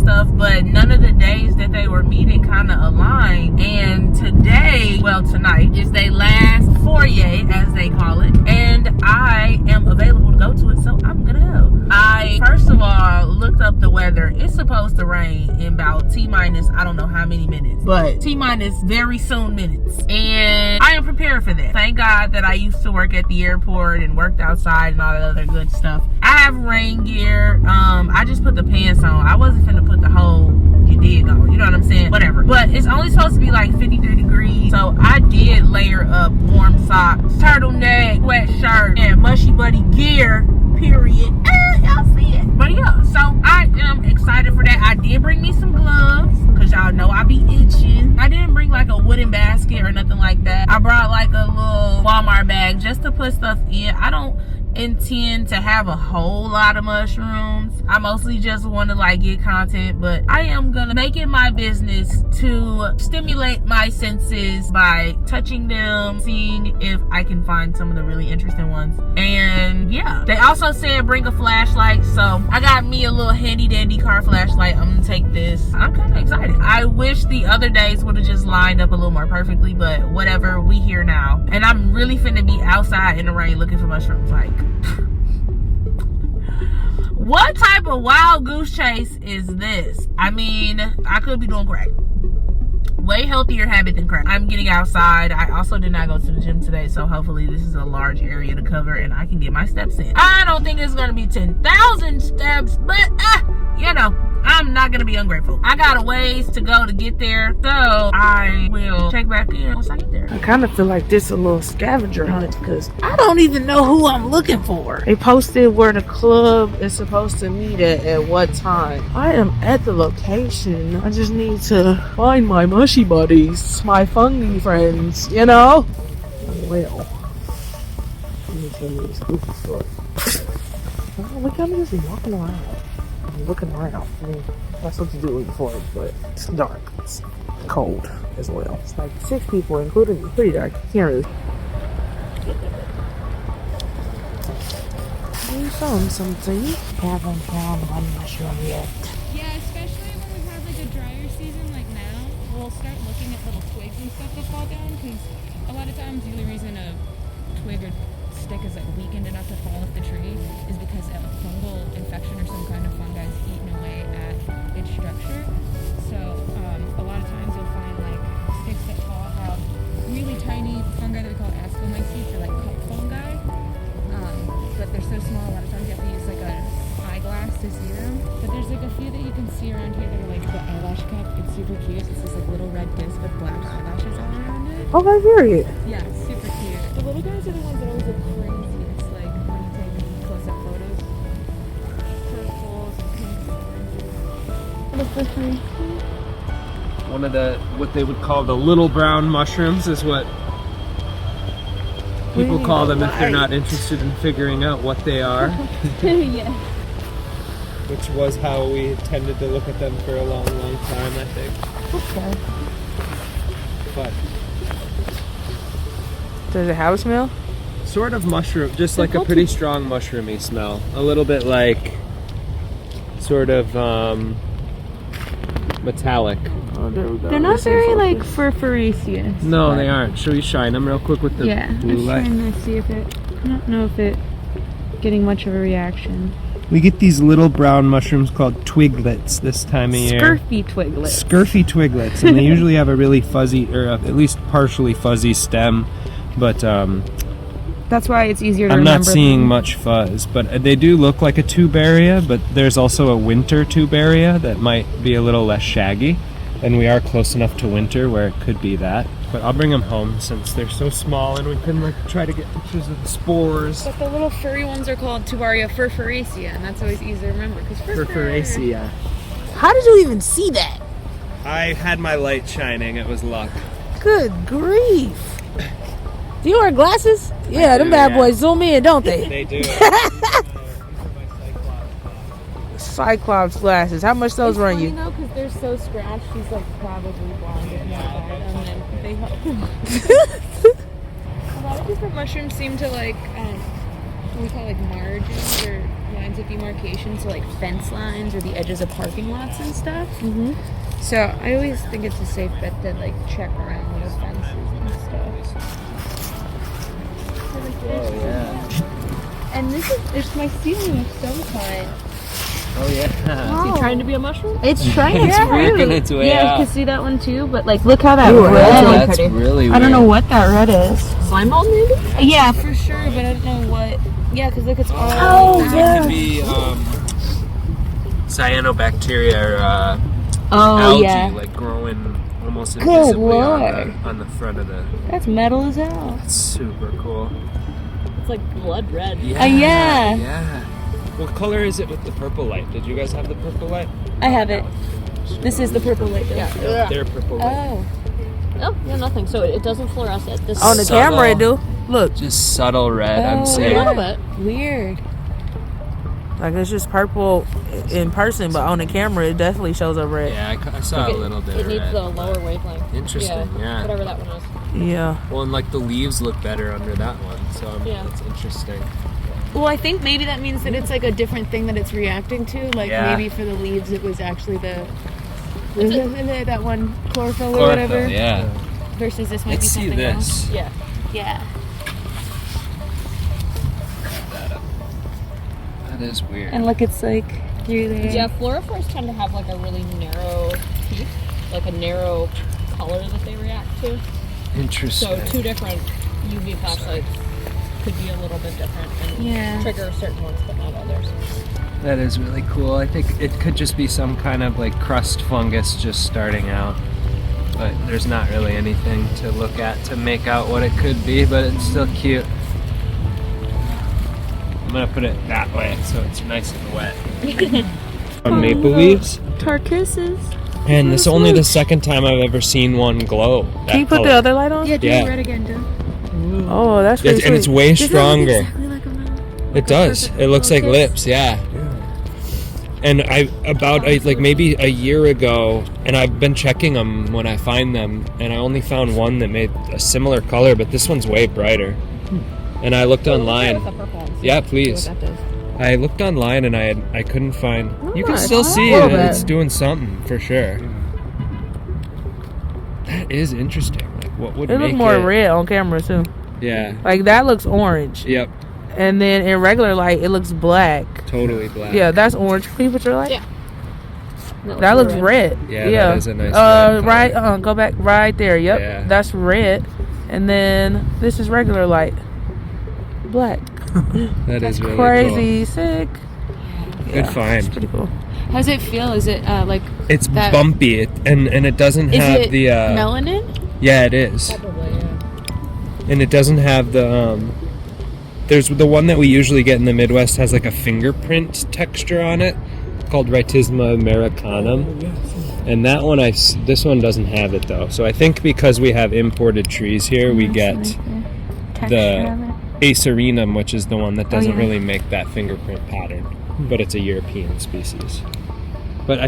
stuff, but none of the days that they were meeting kind of aligned. And today, well, tonight is their last Foryay, as they call it, and I am available to go to it, so I'm gonna go. I first of all looked up the weather. It's supposed to rain in about T-minus I don't know how many minutes, but T-minus very soon minutes, and I am prepared for that. Thank God that I used to work at the airport and worked outside and all that other good stuff. I have rain gear. I just put the pants on. I wasn't finna put the whole dig on, you know what I'm saying? Whatever. But it's only supposed to be like 53 degrees, so I did layer up warm socks, turtleneck, sweatshirt, and Mushie Buddy gear, period. Y'all see it. But yeah, so I am excited for that. I did bring me some gloves, because y'all know I be itching. I didn't bring like a wooden basket or nothing like that. I brought like a little Walmart bag just to put stuff in. I don't intend to have a whole lot of mushrooms. I mostly just want to like get content, but I am gonna make it my business to stimulate my senses by touching them, seeing if I can find some of the really interesting ones. And yeah, they also said bring a flashlight, so I got me a little handy dandy car flashlight. I'm gonna take this. I'm kind of excited. I wish the other days would have just lined up a little more perfectly, but whatever, we here now. And I'm really finna be outside in the rain looking for mushrooms. Like, what type of wild goose chase is this? I mean, I could be doing crack. Way healthier habit than crack. I'm getting outside. I also did not go to the gym today, so hopefully this is a large area to cover and I can get my steps in. I don't think it's gonna be 10,000 steps, but you know, I'm not gonna be ungrateful. I got a ways to go to get there, so I will check back in once I get there. I kind of feel like this is a little scavenger hunt because I don't even know who I'm looking for. They posted where the club is supposed to meet at what time. I am at the location. I just need to find my mushy buddies, my fungi friends, you know? Well, let me tell you this goofy story. Oh, look, I'm just walking around. Looking around. I mean, that's what you do before, but it's dark. It's cold as well. It's like 6 people, including me. Pretty dark. You can't really. We found something. Haven't found one mushroom yet. Yeah, especially when we have like a drier season like now, we'll start looking at little twigs and stuff that fall down, because a lot of times the only reason a twig or stick is like weakened enough to fall off the tree is because a fungal infection or some kind of fungi is eaten away at its structure. So a lot of times you'll find like sticks that fall have really tiny fungi that we call ascomycetes, or like cup fungi, but they're so small a lot of times you have to use like an eyeglass to see them. But there's like a few that you can see around here that are like the eyelash cup. It's super cute. It's this like little red disc with black eyelashes all around it. Oh, I hear it. Yeah, super cute. The little guys are the ones that always look craziest, like when you take close-up photos. Purples, pinks, oranges. Look for free. One of the, what they would call the little brown mushrooms is what people call them if they're not interested in figuring out what they are. Yeah. Which was how we tended to look at them for a long, long time, I think. Okay. But does it have a smell? sort of mushroom, just like a pretty strong mushroomy smell. A little bit like sort of metallic. Oh, there we go. They're not very like furfuraceous. No, they aren't. Should we shine them real quick with the blue light? I'm trying to see if it. I don't know if it getting much of a reaction. We get these little brown mushrooms called twiglets this time of year. Scurfy twiglets. Scurfy twiglets, and they usually have a really fuzzy, or at least partially fuzzy stem, but that's why it's easier to I'm remember. not seeing much fuzz, but they do look like a tuberia, but there's also a winter tuberia that might be a little less shaggy, and we are close enough to winter where it could be that. But I'll bring them home since they're so small, and we can like try to get pictures of the spores. But the little furry ones are called Tubaria furfuracea, and that's always easy to remember because Furfuracea. How did you even see that? I had my light shining. It was luck. Good grief. Do you wear glasses? Yeah, them bad boys zoom in, don't they? They do. Cyclops glasses. How much those run you? You know, because they're so scratched, she's like probably blind if not bad, and then they help. A lot of different mushrooms seem to like what we call like margins or lines of demarcation, so like fence lines or the edges of parking lots and stuff. So I always think it's a safe bet to like check around those fences and stuff. Oh yeah. And it's my ceiling of some kind. Oh yeah. Is he trying to be a mushroom? It's trying It's working its way Yeah, out. you can see that one too, but like look how that Ooh, red. That's really weird. I don't know what that red is. Slime mold maybe? Yeah, for sure, but I don't know what. Yeah, because look, it's all. Oh, It yeah. could be cyanobacteria or Oh algae, yeah. like growing almost Good invisibly Lord. on the front of the. That's metal as hell. It's super cool. It's like blood red. Yeah. Yeah. Yeah. What color is it with the purple light? Did you guys have the purple light? I have it. This is the purple light. Yeah. They're purple light. Oh. Oh, yeah, nothing. So it doesn't fluoresce. This On the Subtle. camera, it do. Look, Just subtle red. I'm Oh, a saying. little bit. Weird. like it's just purple in person, but on the camera, it definitely shows up red. Yeah, I saw a little bit. It of needs red, the but- lower wavelength. Interesting. Yeah. Whatever that one is. Yeah. Well, and like the leaves look better under that one, so Yeah. that's interesting. Well, I think maybe that means that it's like a different thing that it's reacting to. Like Yeah. maybe for the leaves, it was actually that one chlorophyll or Chlorophyll, whatever. yeah. Versus this might Let's be see something this. else. Yeah. Yeah. That is weird. And look, it's like through there. Yeah, fluorophores tend to have like a really narrow peak, like a narrow color that they react to. Interesting. So two different UV flashlights could be a little bit different and Yeah. trigger certain ones but not others. That is really cool. I think it could just be some kind of like crust fungus just starting out. But there's not really anything to look at to make out what it could be, but it's still cute. I'm gonna put it that way so it's nice and wet. On maple leaves. Tarkisses. And it's only the second time I've ever seen one glow. that Can you put color. the other light on? Yeah, do Yeah. it red again, Joe. Oh, that's pretty And it's sweet. way Does it look stronger. exactly like a mouth? It does. It looks like lips, yeah. And like maybe a year ago, and I've been checking them when I find them, and I only found one that made a similar color, but this one's way brighter. And I looked online. Yeah, please. I looked online and I couldn't find. You can still see little that bit. it's doing something for sure. That is interesting. Like, what would It make looks more it? red on camera too. Yeah. Like that looks orange, Yep. and then in regular light, it looks black. Totally black. Yeah, that's orange. Can you put your light? Yeah. That looks red. Yeah, that is a nice red color. right. Go back right there. Yep, Yeah. that's red. And then this is regular light. Black. That That's is really crazy. Sick. cool. Good find. Pretty cool. How does it feel? Is it like? It's That- bumpy, and it doesn't Is have it the. melanin? Yeah, it is, Probably, yeah. and it doesn't have the. There's the one that we usually get in the Midwest has like a fingerprint texture on it, called Rhytisma americanum, and that one this one doesn't have it though. So I think because we have imported trees here, we get the Acerinum, which is the one that doesn't yeah. really make that fingerprint pattern, but it's a European species. But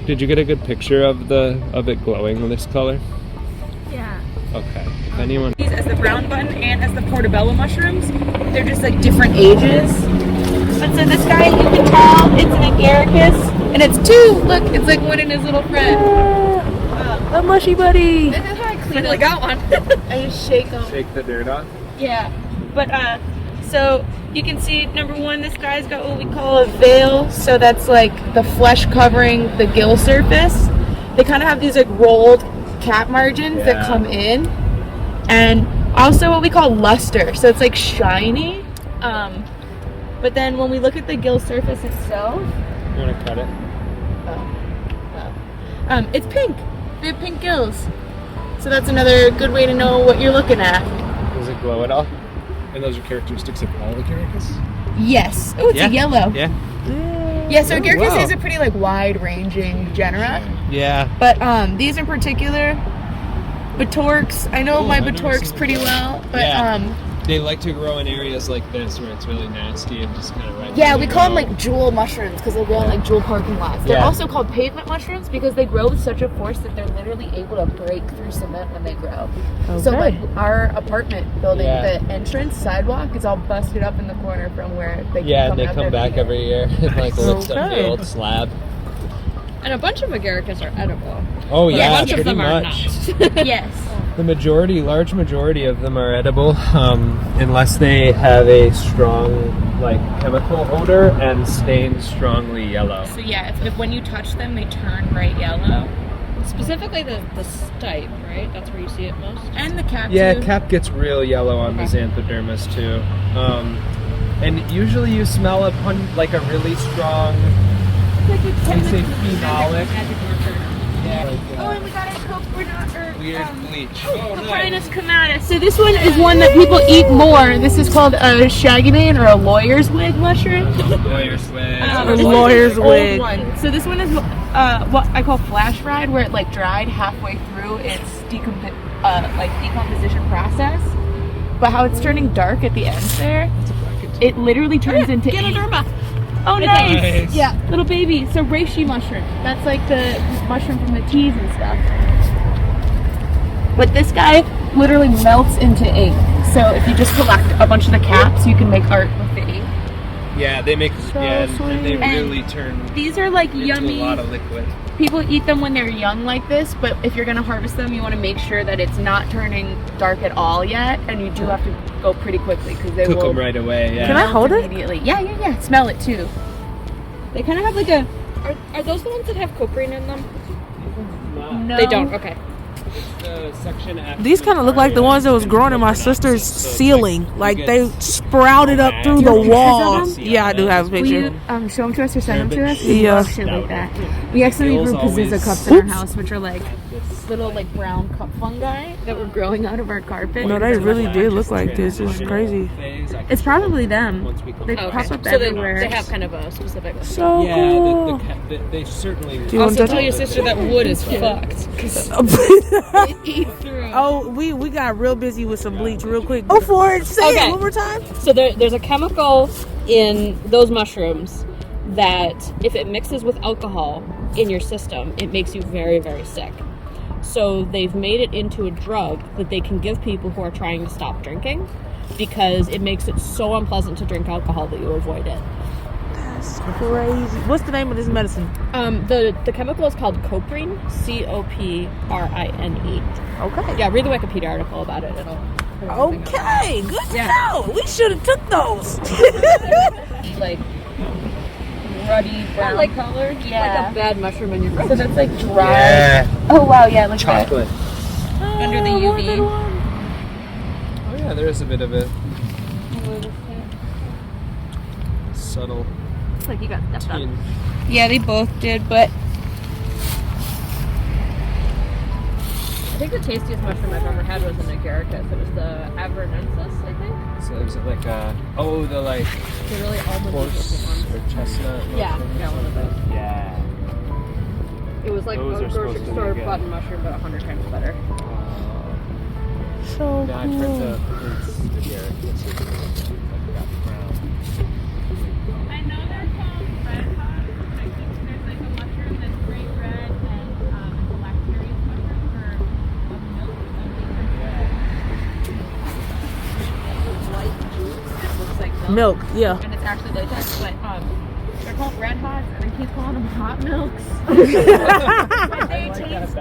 did you get a good picture of it glowing this color? Yeah. Okay. If anyone, These as the brown button and as the portobello mushrooms. They're just like different ages. But so this guy, you can tell it's an agaricus, and it's two. Look, it's like one and his little friend. A Mushie Buddy. This is how I finally got one. I just shake them. shake the dirt off. Yeah, but so you can see number one, this guy's got what we call a veil. So that's like the flesh covering the gill surface. They kind of have these like rolled cap margins that Yeah. come in, and also what we call luster. So it's like shiny. But then when we look at the gill surface itself, You want to cut it? it's pink. They have pink gills. So that's another good way to know what you're looking at. Does it glow at all? And those are characteristics of all the Agaricus? Yes. Oh, it's a yellow. Yeah. Yeah, so Oh, Agaricus wow. is a pretty like wide-ranging genera, Yeah. but these in particular, Batorx. I know Oh, my I've never Batorx seen pretty Batorx. well, but Yeah. They like to grow in areas like this where it's really nasty and just kind of right. Yeah, we call them like jewel mushrooms because they grow in like jewel parking lots. They're Yeah. also called pavement mushrooms because they grow with such a force that they're literally able to break through cement when they grow. So like our apartment building, Yeah. the entrance sidewalk is all busted up in the corner from where they Yeah, and they up come back every year and like lift up the Okay. old slab. And a bunch of agaricus are edible. Oh But yeah, a bunch of pretty them are much. not. Yes. The large majority of them are edible, unless they have a strong like chemical odor and stain strongly yellow. So yeah, if when you touch them, they turn bright yellow. Specifically the stipe, right? That's where you see it most. And the cap Yeah, too. cap gets real yellow on the xanthodermis too. And usually you smell it like a really strong, they say phenolic. Yeah, Oh, and we got a weird bleach. Coprinus comatus. So this one is one that people eat more. This is called a shaggy mane or a lawyer's wig mushroom. Lawyer's wig. A lawyer's wig. One. So this one is what I call flash fried, where it like dried halfway through its decomposition process. But how it's turning dark at the end there, it literally turns into Ganoderma. Oh, nice. Nice. Yeah, little baby. So reishi mushroom. That's like the mushroom from the teas and stuff. But this guy literally melts into ink. So if you just collect a bunch of the caps, you can make art with the ink. Yeah, they make and they And really turn These are like into yummy. a lot of liquid. People eat them when they're young like this, but if you're gonna harvest them, you want to make sure that it's not turning dark at all yet, and you do have to go pretty quickly because they Cook will them right away. Yeah. Can I hold it? immediately. Yeah. Smell it too. They kind of have like a Are those the ones that have coprin in them? no. They don't. Okay. These kind of look like the ones that was growing in my sister's ceiling. Like they sprouted up through Do you the have pictures of wall. them? Yeah, I do have a Will picture. you show them to us or send them to us? We Yeah. love shit like that. We actually grew Pizziza cups in our house, which are like little like brown cup fungi that were growing out of our carpet. No, they really did look like this. It's crazy. It's probably them. They Okay. pop up So everywhere. they have kind of a specific. So Yeah, cool. they certainly. Do you want Also, to tell your sister that wood is fucked. Eat through. Oh, we got real busy with some bleach real quick. Go for it. Say Okay. it one more time. So there's a chemical in those mushrooms that if it mixes with alcohol in your system, it makes you very, very sick. So they've made it into a drug that they can give people who are trying to stop drinking because it makes it so unpleasant to drink alcohol that you avoid it. That's crazy. What's the name of this medicine? The chemical is called coprin, COPRINE. Okay. Yeah, read the Wikipedia article about it. Okay, good to know. We should have took those. like ruddy brown like colored. Like Yeah. a bad mushroom in your So that's like dry. Yeah. Oh wow, yeah, like Chocolate. Under the UV. Oh yeah, there is a bit of it. Subtle. It's like you got stepped on. tinge. Yeah, they both did, but I think the tastiest mushroom I've ever had was an agaricus. It was the avernensis, I think. So is it like the like The really almond horse ones. or chestnut? Yeah, mushrooms? yeah, one of those. Yeah. It was like Those a are supposed grocery to be store good. button mushroom, but 100 times better. So Yeah, I've heard the agaricus is like that brown. I know they're called red hot. I think there's like a mushroom that's bright red and a lactarius mushroom for milk or something. Looks like milk, yeah. and it's actually latex, but they're called red hots, and I keep calling them hot milks. But they taste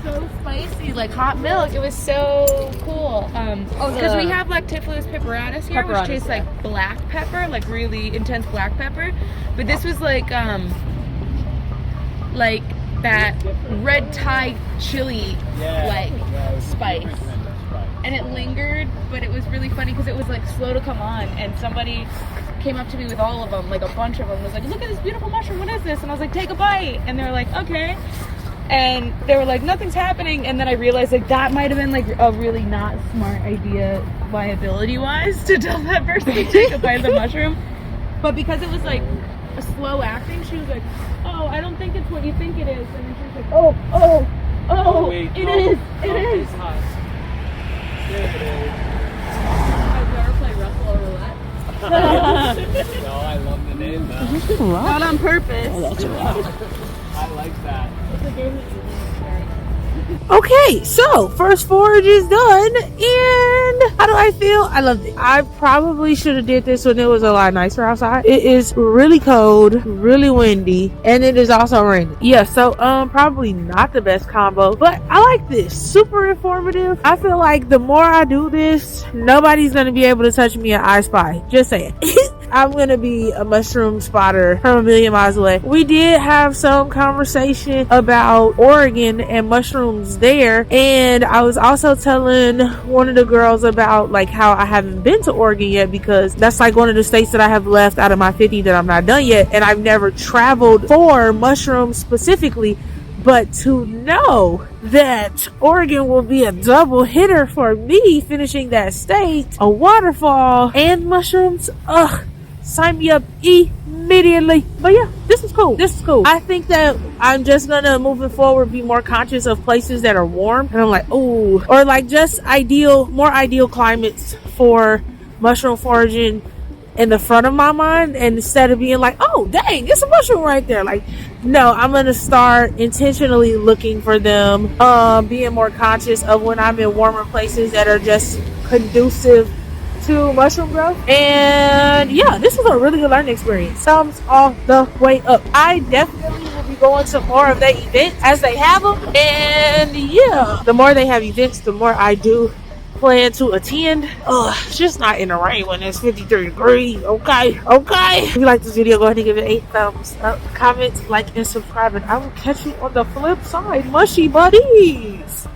so spicy, like hot milk. It was so cool. Because we have Lactifluous pipperatus here, which Pipperatus, tastes yeah. like black pepper, like really intense black pepper. But this was like that red Thai chili like spice. And it lingered, but it was really funny because it was like slow to come on, and somebody came up to me with all of them, like a bunch of them, was like, look at this beautiful mushroom, what is this? And I was like, take a bite. And they were like, okay. And they were like, nothing's happening. And then I realized like that might have been like a really not smart idea viability wise to tell that person to take a bite of the mushroom. But because it was like a slow acting, she was like, oh, I don't think it's what you think it is. And then she was like, oh, wait, it oh, is. It's hot. There it is. I love the name though. Not on purpose. I like that. Okay, so first forage is done, and how do I feel? I loved it. I probably should have did this when it was a lot nicer outside. It is really cold, really windy, and it is also raining. Yeah, so probably not the best combo, but I like this. Super informative. I feel like the more I do this, nobody's gonna be able to touch me at I Spy. Just saying. I'm gonna be a mushroom spotter from a million miles away. We did have some conversation about Oregon and mushrooms there, and I was also telling one of the girls about like how I haven't been to Oregon yet, because that's like one of the states that I have left out of my 50 that I'm not done yet, and I've never traveled for mushrooms specifically. But to know that Oregon will be a double hitter for me, finishing that state, a waterfall and mushrooms, sign me up immediately. But yeah, this is cool. This is cool. I think that I'm just gonna, moving forward, be more conscious of places that are warm, and I'm like, ooh, or like just more ideal climates for mushroom foraging in the front of my mind, and instead of being like, oh dang, it's a mushroom right there. Like, no, I'm gonna start intentionally looking for them, being more conscious of when I'm in warmer places that are just conducive to mushroom growth. And yeah, this was a really good learning experience. Thumbs all the way up. I definitely will be going to more of their events as they have them, and yeah, the more they have events, the more I do plan to attend. It's just not in the rain when it's 53 degrees. Okay. If you like this video, go ahead and give it 8 thumbs up, comment, like, and subscribe, and I will catch you on the flip side, mushy buddies.